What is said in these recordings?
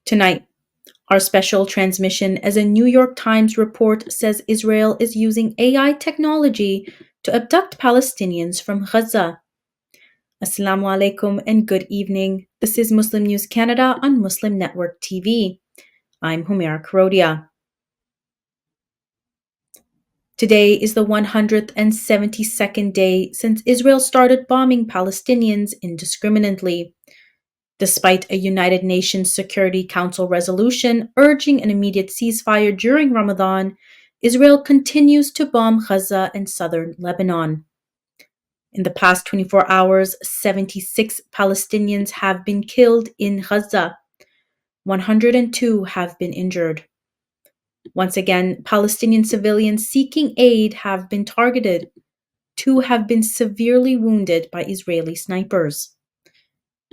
Tonight, our special transmission as a New York Times report says Israel is using AI technology to abduct Palestinians from Gaza. Assalamu alaikum and good evening. This is Muslim News Canada on Muslim Network TV. I'm Humaira Karodia. Today is the 172nd day since Israel started bombing Palestinians indiscriminately. Despite a United Nations Security Council resolution urging an immediate ceasefire during Ramadan, Israel continues to bomb Gaza and southern Lebanon. In the past 24 hours, 76 Palestinians have been killed in Gaza. 102 have been injured. Once again, Palestinian civilians seeking aid have been targeted. 2 have been severely wounded by Israeli snipers.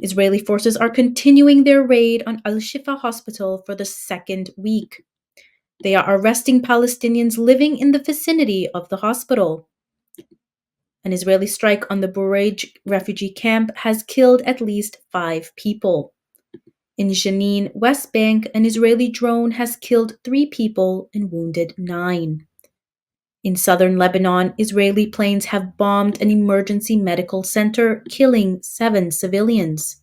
Israeli forces are continuing their raid on Al-Shifa hospital for the second week. They are arresting Palestinians living in the vicinity of the hospital. An Israeli strike on the Burej refugee camp has killed at least 5 people. In Jenin, West Bank, an Israeli drone has killed 3 people and wounded 9. In southern Lebanon, Israeli planes have bombed an emergency medical center, killing 7 civilians.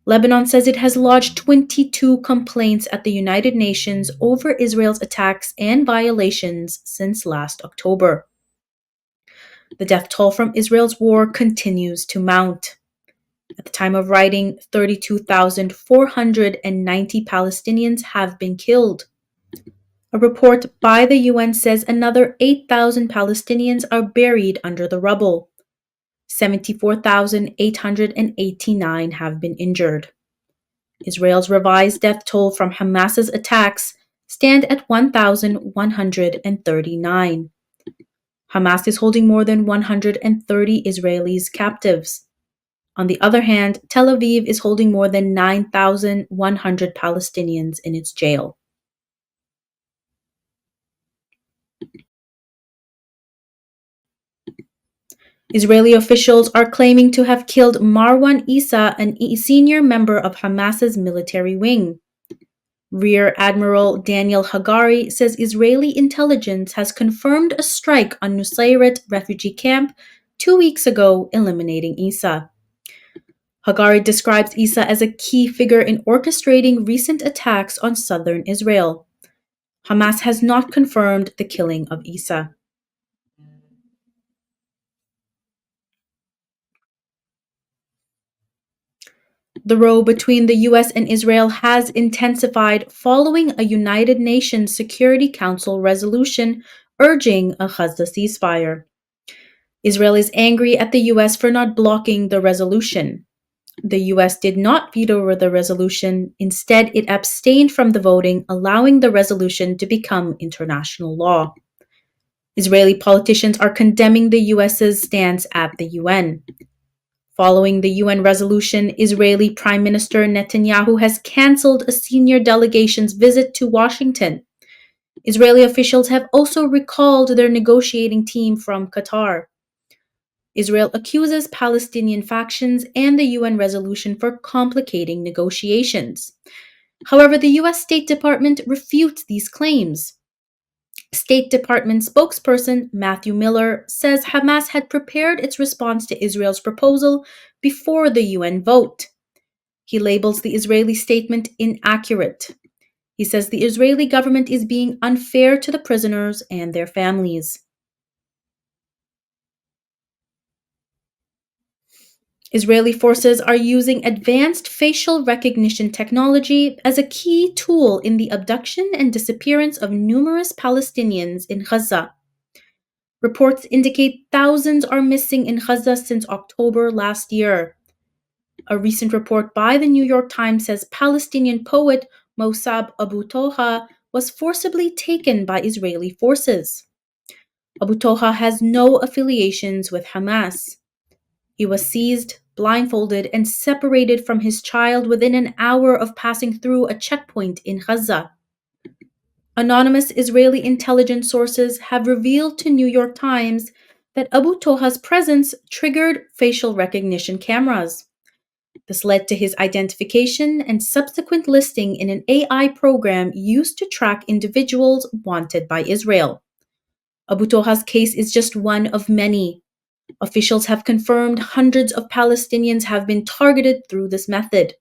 Lebanon says it has lodged 22 complaints at the United Nations over Israel's attacks and violations since last October. The death toll from Israel's war continues to mount. At the time of writing, 32,490 Palestinians have been killed. A report by the UN says another 8,000 Palestinians are buried under the rubble. 74,889 have been injured. Israel's revised death toll from Hamas's attacks stand at 1,139. Hamas is holding more than 130 Israelis captives. On the other hand, Tel Aviv is holding more than 9,100 Palestinians in its jail. Israeli officials are claiming to have killed Marwan Issa, a senior member of Hamas's military wing. Rear Admiral Daniel Hagari says Israeli intelligence has confirmed a strike on Nusayrat refugee camp 2 weeks ago, eliminating Issa. Hagari describes Issa as a key figure in orchestrating recent attacks on southern Israel. Hamas has not confirmed the killing of Issa. The row between the US and Israel has intensified following a United Nations Security Council resolution urging a Gaza ceasefire. Israel is angry at the US for not blocking the resolution. The US did not veto the resolution. Instead, it abstained from the voting, allowing the resolution to become international law. Israeli politicians are condemning the US's stance at the UN. Following the UN resolution, Israeli Prime Minister Netanyahu has canceled a senior delegation's visit to Washington. Israeli officials have also recalled their negotiating team from Qatar. Israel accuses Palestinian factions and the UN resolution for complicating negotiations. However, the US State Department refutes these claims. State Department spokesperson Matthew Miller says Hamas had prepared its response to Israel's proposal before the UN vote. He labels the Israeli statement inaccurate. He says the Israeli government is being unfair to the prisoners and their families. Israeli forces are using advanced facial recognition technology as a key tool in the abduction and disappearance of numerous Palestinians in Gaza. Reports indicate thousands are missing in Gaza since October last year. A recent report by the New York Times says Palestinian poet Mossab Abu Toha was forcibly taken by Israeli forces. Abu Toha has no affiliations with Hamas. He was seized, blindfolded, and separated from his child within an hour of passing through a checkpoint in Gaza. Anonymous Israeli intelligence sources have revealed to New York Times that Abu Toha's presence triggered facial recognition cameras. This led to his identification and subsequent listing in an AI program used to track individuals wanted by Israel. Abu Toha's case is just one of many. Officials have confirmed hundreds of Palestinians have been targeted through this method.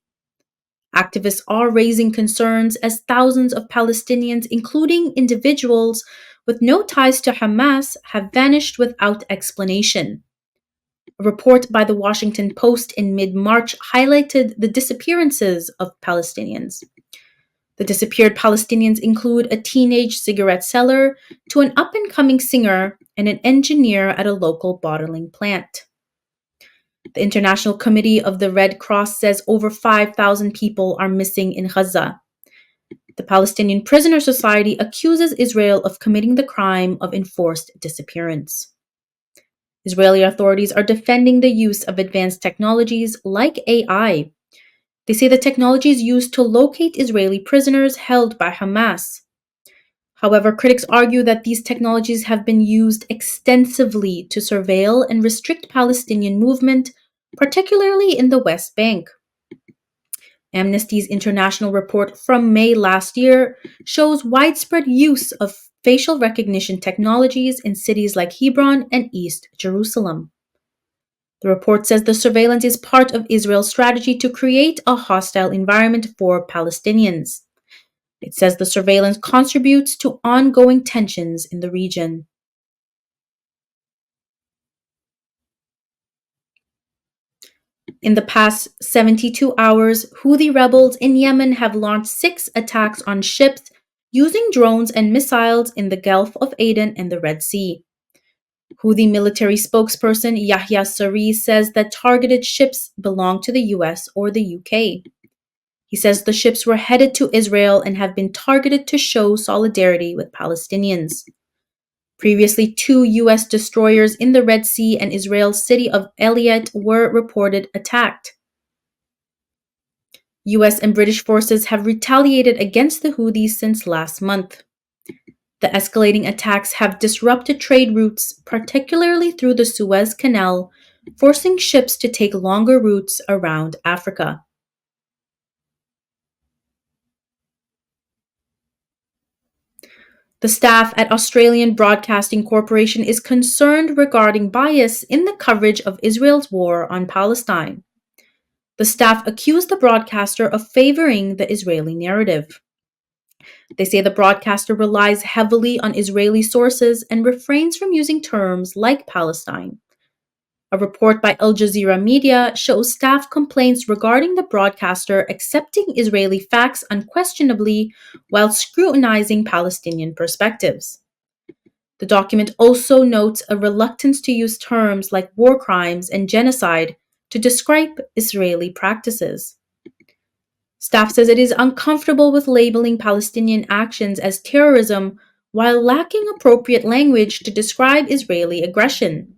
Activists are raising concerns as thousands of Palestinians, including individuals with no ties to Hamas, have vanished without explanation. A report by the Washington Post in mid-March highlighted the disappearances of Palestinians. The disappeared Palestinians include a teenage cigarette seller to an up-and-coming singer and an engineer at a local bottling plant. The International Committee of the Red Cross says over 5,000 people are missing in Gaza. The Palestinian Prisoner Society accuses Israel of committing the crime of enforced disappearance. Israeli authorities are defending the use of advanced technologies like AI. They say the technology is used to locate Israeli prisoners held by Hamas. However, critics argue that these technologies have been used extensively to surveil and restrict Palestinian movement, particularly in the West Bank. Amnesty's international report from May last year shows widespread use of facial recognition technologies in cities like Hebron and East Jerusalem. The report says the surveillance is part of Israel's strategy to create a hostile environment for Palestinians. It says the surveillance contributes to ongoing tensions in the region. In the past 72 hours, Houthi rebels in Yemen have launched 6 attacks on ships using drones and missiles in the Gulf of Aden and the Red Sea. Houthi military spokesperson Yahya Saree says that targeted ships belong to the US or the UK. He says the ships were headed to Israel and have been targeted to show solidarity with Palestinians. Previously, 2 US destroyers in the Red Sea and Israel's city of Eilat were reported attacked. US and British forces have retaliated against the Houthis since last month. The escalating attacks have disrupted trade routes, particularly through the Suez Canal, forcing ships to take longer routes around Africa. The staff at Australian Broadcasting Corporation is concerned regarding bias in the coverage of Israel's war on Palestine. The staff accused the broadcaster of favoring the Israeli narrative. They say the broadcaster relies heavily on Israeli sources and refrains from using terms like Palestine. A report by Al Jazeera Media shows staff complaints regarding the broadcaster accepting Israeli facts unquestionably while scrutinizing Palestinian perspectives. The document also notes a reluctance to use terms like war crimes and genocide to describe Israeli practices. Staff says it is uncomfortable with labeling Palestinian actions as terrorism while lacking appropriate language to describe Israeli aggression.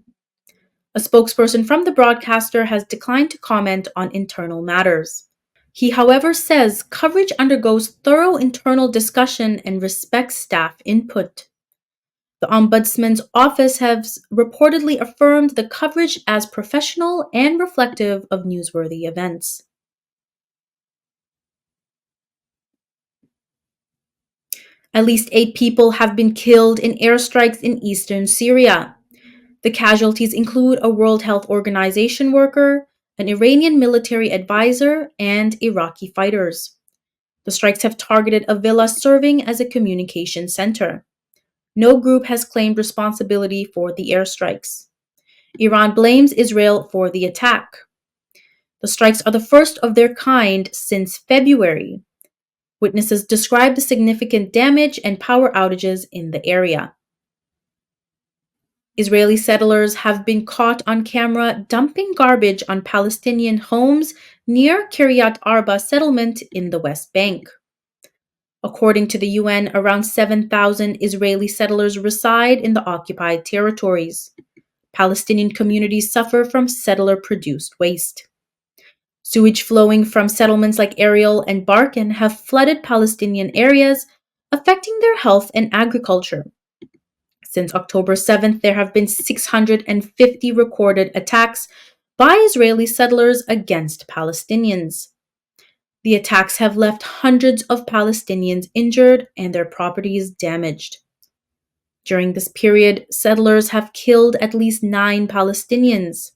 A spokesperson from the broadcaster has declined to comment on internal matters. He, however, says coverage undergoes thorough internal discussion and respects staff input. The Ombudsman's office has reportedly affirmed the coverage as professional and reflective of newsworthy events. At least 8 people have been killed in airstrikes in eastern Syria. The casualties include a World Health Organization worker, an Iranian military advisor, and Iraqi fighters. The strikes have targeted a villa serving as a communication center. No group has claimed responsibility for the airstrikes. Iran blames Israel for the attack. The strikes are the first of their kind since February. Witnesses describe the significant damage and power outages in the area. Israeli settlers have been caught on camera dumping garbage on Palestinian homes near Kiryat Arba settlement in the West Bank. According to the UN, around 7,000 Israeli settlers reside in the occupied territories. Palestinian communities suffer from settler-produced waste. Sewage flowing from settlements like Ariel and Barkin have flooded Palestinian areas, affecting their health and agriculture. Since October 7th, there have been 650 recorded attacks, by Israeli settlers against Palestinians. The attacks have left hundreds of Palestinians injured and their properties damaged. During this period, settlers have killed at least 9 Palestinians.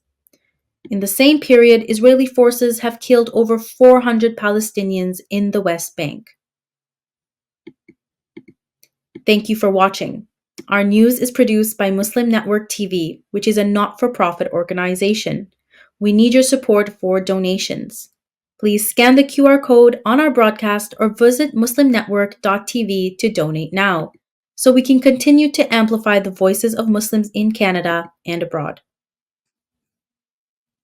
In the same period, Israeli forces have killed over 400 Palestinians in the West Bank. Thank you for watching. Our news is produced by Muslim Network TV, which is a not-for-profit organization. We need your support for donations. Please scan the QR code on our broadcast or visit muslimnetwork.tv to donate now, so we can continue to amplify the voices of Muslims in Canada and abroad.